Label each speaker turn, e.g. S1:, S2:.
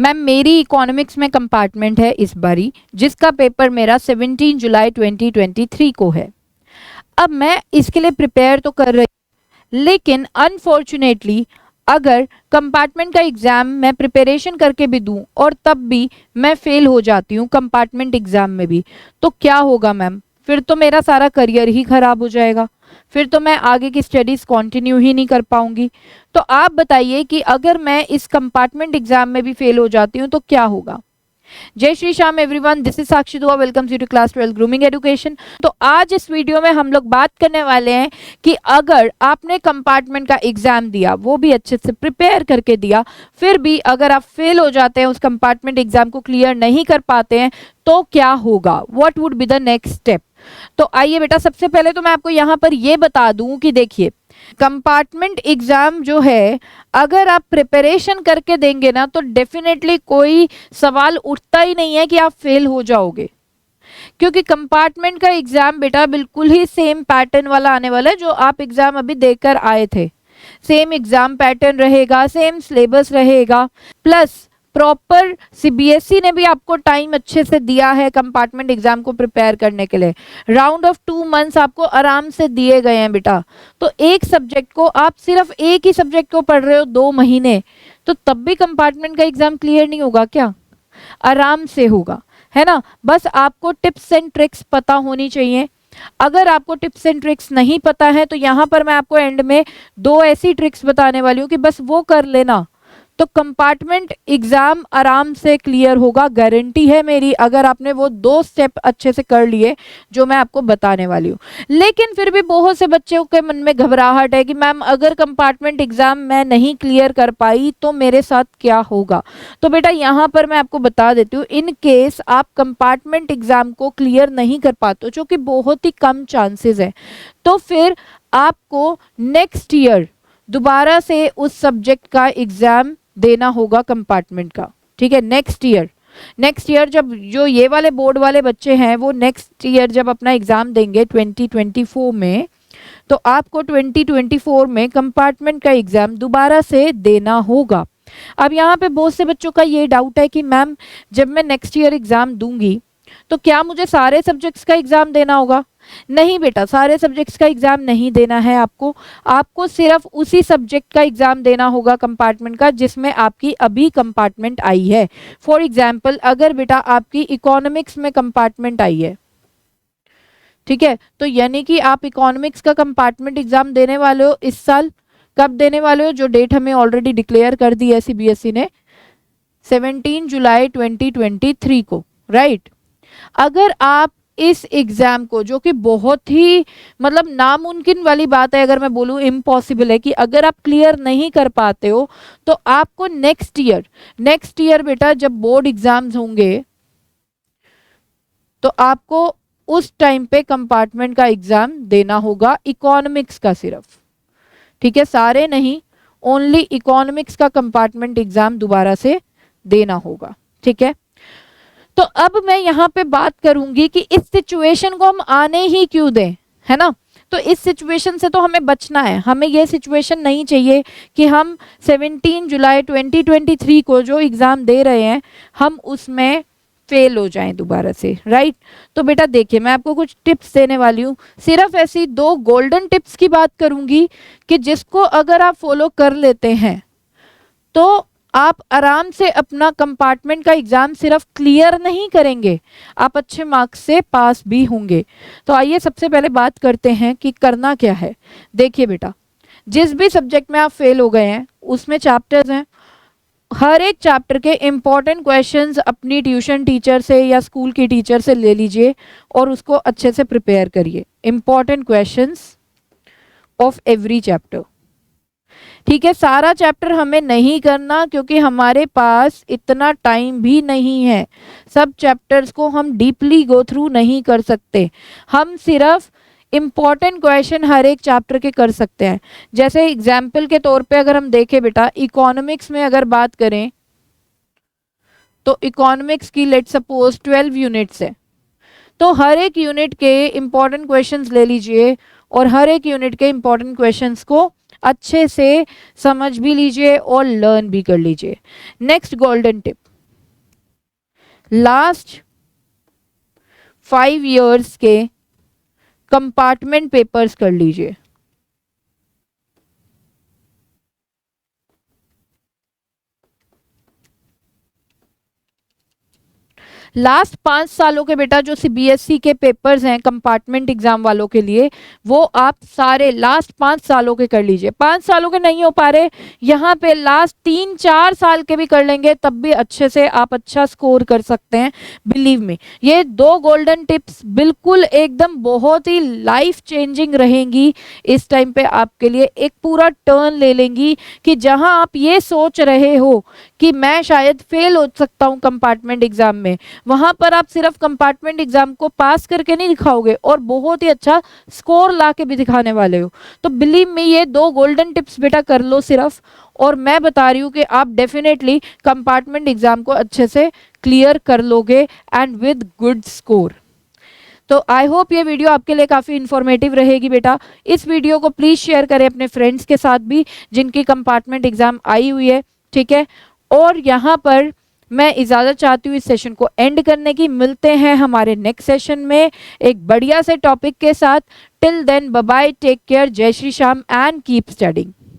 S1: Ma'am मेरी economics में compartment है इस बारी, जिसका पेपर मेरा 17 जुलाई 2023 को है। अब मैं इसके लिए प्रिपेयर तो कर रही हूँ, लेकिन अनफॉर्चुनेटली अगर कंपार्टमेंट का एग्ज़ाम मैं प्रिपरेशन करके भी दूं और तब भी मैं फेल हो जाती हूँ कंपार्टमेंट एग्ज़ाम में भी, तो क्या होगा मैम? फिर तो मेरा सारा करियर ही खराब हो जाएगा, फिर तो मैं आगे की स्टडीज़ कंटिन्यू ही नहीं कर पाऊंगी। तो आप बताइए कि अगर मैं इस कंपार्टमेंट एग्ज़ाम में भी फेल हो जाती हूँ तो क्या होगा? जय Shri Shyam everyone, this is Sakshi Dua, welcome you to class 12 grooming education. तो आज इस वीडियो में हम लोग बात करने वाले हैं कि अगर आपने कंपार्टमेंट का एग्जाम दिया, वो भी अच्छे से प्रिपेयर करके दिया, फिर भी अगर आप फेल हो जाते हैं, उस कंपार्टमेंट एग्जाम को क्लियर नहीं कर पाते हैं, तो क्या होगा? What would be the next step? तो आइए बेटा, सबसे पहले तो मैं आपको यहाँ पर ये बता दूं कि देखिए, कंपार्टमेंट एग्जाम जो है अगर आप प्रिपरेशन करके देंगे ना, तो डेफिनेटली कोई सवाल उठता ही नहीं है कि आप फेल हो जाओगे, क्योंकि कंपार्टमेंट का एग्जाम बेटा बिल्कुल ही सेम पैटर्न वाला आने वाला है जो आप एग्जाम अभी देकर आए थे। सेम एग्जाम पैटर्न रहेगा, सेम सिलेबस रहेगा, प्लस प्रॉपर सीबीएसई ने भी आपको टाइम अच्छे से दिया है कंपार्टमेंट एग्जाम को प्रिपेयर करने के लिए। राउंड ऑफ 2 मंथ्स आपको आराम से दिए गए हैं बेटा। तो एक सब्जेक्ट को आप सिर्फ एक ही सब्जेक्ट को पढ़ रहे हो 2 महीने, तो तब भी कंपार्टमेंट का एग्जाम क्लियर नहीं होगा क्या? आराम से होगा, है ना? बस आपको टिप्स एंड ट्रिक्स पता होनी चाहिए। अगर आपको टिप्स एंड ट्रिक्स नहीं पता है तो यहाँ पर मैं आपको एंड में 2 ऐसी ट्रिक्स बताने वाली हूँ कि बस वो कर लेना, तो कंपार्टमेंट एग्जाम आराम से क्लियर होगा, गारंटी है मेरी, अगर आपने वो 2 स्टेप अच्छे से कर लिए जो मैं आपको बताने वाली हूँ। लेकिन फिर भी बहुत से बच्चों के मन में घबराहट है कि मैम अगर कंपार्टमेंट एग्जाम मैं नहीं क्लियर कर पाई तो मेरे साथ क्या होगा? तो बेटा यहाँ पर मैं आपको बता देती हूँ, इन केस आप कंपार्टमेंट एग्जाम को क्लियर नहीं कर पाते हो, जो कि बहुत ही कम चांसेस है, तो फिर आपको नेक्स्ट ईयर दोबारा से उस सब्जेक्ट का एग्जाम देना होगा कंपार्टमेंट का। ठीक है, नेक्स्ट ईयर जब जो ये वाले बोर्ड वाले बच्चे हैं वो नेक्स्ट ईयर जब अपना एग्जाम देंगे 2024 में, तो आपको 2024 में कंपार्टमेंट का एग्जाम दोबारा से देना होगा। अब यहाँ पे बहुत से बच्चों का ये डाउट है कि मैम जब मैं नेक्स्ट ईयर एग्जाम दूंगी तो क्या मुझे सारे सब्जेक्ट्स का एग्जाम देना होगा? नहीं बेटा, सारे सब्जेक्ट्स का एग्जाम नहीं देना है आपको सिर्फ उसी सब्जेक्ट का एग्जाम देना होगा कंपार्टमेंट का जिसमें आपकी अभी कंपार्टमेंट आई है। फॉर एग्जांपल अगर बेटा आपकी इकोनॉमिक्स में कंपार्टमेंट आई है, ठीक है, तो यानी कि आप इकोनॉमिक्स का कंपार्टमेंट एग्जाम देने वाले हो इस साल। कब देने वाले हो? जो डेट हमें ऑलरेडी डिक्लेयर कर दी है सीबीएसई ने, 17 जुलाई 2023 को, राइट। अगर आप इस एग्जाम को, जो कि बहुत ही मतलब नामुमकिन वाली बात है, अगर मैं बोलूँ इम्पॉसिबल है, कि अगर आप क्लियर नहीं कर पाते हो तो आपको नेक्स्ट ईयर बेटा जब बोर्ड एग्जाम्स होंगे तो आपको उस टाइम पे कंपार्टमेंट का एग्जाम देना होगा इकोनॉमिक्स का सिर्फ। ठीक है, सारे नहीं, ओनली इकोनॉमिक्स का कंपार्टमेंट एग्जाम दोबारा से देना होगा। ठीक है, तो अब मैं यहाँ पे बात करूंगी कि इस सिचुएशन को हम आने ही क्यों दें, है ना? तो इस सिचुएशन से तो हमें बचना है, हमें ये सिचुएशन नहीं चाहिए कि हम 17 जुलाई 2023 को जो एग्ज़ाम दे रहे हैं हम उसमें फेल हो जाएं दोबारा से, राइट। तो बेटा देखिए, मैं आपको कुछ टिप्स देने वाली हूँ, सिर्फ ऐसी 2 गोल्डन टिप्स की बात करूंगी कि जिसको अगर आप फॉलो कर लेते हैं तो आप आराम से अपना कंपार्टमेंट का एग्जाम सिर्फ क्लियर नहीं करेंगे, आप अच्छे मार्क्स से पास भी होंगे। तो आइए सबसे पहले बात करते हैं कि करना क्या है। देखिए बेटा, जिस भी सब्जेक्ट में आप फेल हो गए हैं उसमें चैप्टर्स हैं, हर एक चैप्टर के इम्पॉर्टेंट क्वेश्चंस अपनी ट्यूशन टीचर से या स्कूल की टीचर से ले लीजिए और उसको अच्छे से प्रिपेयर करिए, important questions of every chapter. ठीक है, सारा चैप्टर हमें नहीं करना क्योंकि हमारे पास इतना टाइम भी नहीं है, सब चैप्टर्स को हम डीपली गो थ्रू नहीं कर सकते, हम सिर्फ इम्पॉर्टेंट क्वेश्चन हर एक चैप्टर के कर सकते हैं। जैसे एग्जाम्पल के तौर पे अगर हम देखें बेटा, इकोनॉमिक्स में अगर बात करें तो इकोनॉमिक्स की लेट सपोज 12 यूनिट्स है, तो हर एक यूनिट के इम्पॉर्टेंट क्वेश्चंस ले लीजिए और हर एक यूनिट के इम्पॉर्टेंट क्वेश्चंस को अच्छे से समझ भी लीजिए और लर्न भी कर लीजिए। Next golden tip, last 5 years के कंपार्टमेंट पेपर्स कर लीजिए। लास्ट 5 सालों के बेटा जो सीबीएसई के पेपर्स हैं कंपार्टमेंट एग्जाम वालों के लिए, वो आप सारे लास्ट 5 सालों के कर लीजिए। 5 सालों के नहीं हो पा रहे, यहाँ पे लास्ट 3-4 साल के भी कर लेंगे तब भी अच्छे से आप अच्छा स्कोर कर सकते हैं। बिलीव मी, ये 2 गोल्डन टिप्स बिल्कुल एकदम बहुत ही लाइफ चेंजिंग रहेंगी। इस टाइम पे आपके लिए एक पूरा टर्न ले लेंगी कि जहां आप ये सोच रहे हो कि मैं शायद फेल हो सकता हूं कंपार्टमेंट एग्जाम में, वहां पर आप सिर्फ कंपार्टमेंट एग्जाम को पास करके नहीं दिखाओगे और बहुत ही अच्छा स्कोर ला के भी दिखाने वाले हो। तो बिलीव मी, ये 2 गोल्डन टिप्स बेटा कर लो सिर्फ, और मैं बता रही हूँ कि आप डेफिनेटली कंपार्टमेंट एग्जाम को अच्छे से क्लियर कर लोगे एंड विद गुड स्कोर। तो आई होप ये वीडियो आपके लिए काफ़ी इन्फॉर्मेटिव रहेगी बेटा। इस वीडियो को प्लीज़ शेयर करें अपने फ्रेंड्स के साथ भी जिनकी कंपार्टमेंट एग्जाम आई हुई है, ठीक है। और यहाँ पर मैं इजाज़त चाहती हूँ इस सेशन को एंड करने की। मिलते हैं हमारे नेक्स्ट सेशन में एक बढ़िया से टॉपिक के साथ। Till then bye bye, take care, जय Shri Shyam and keep studying.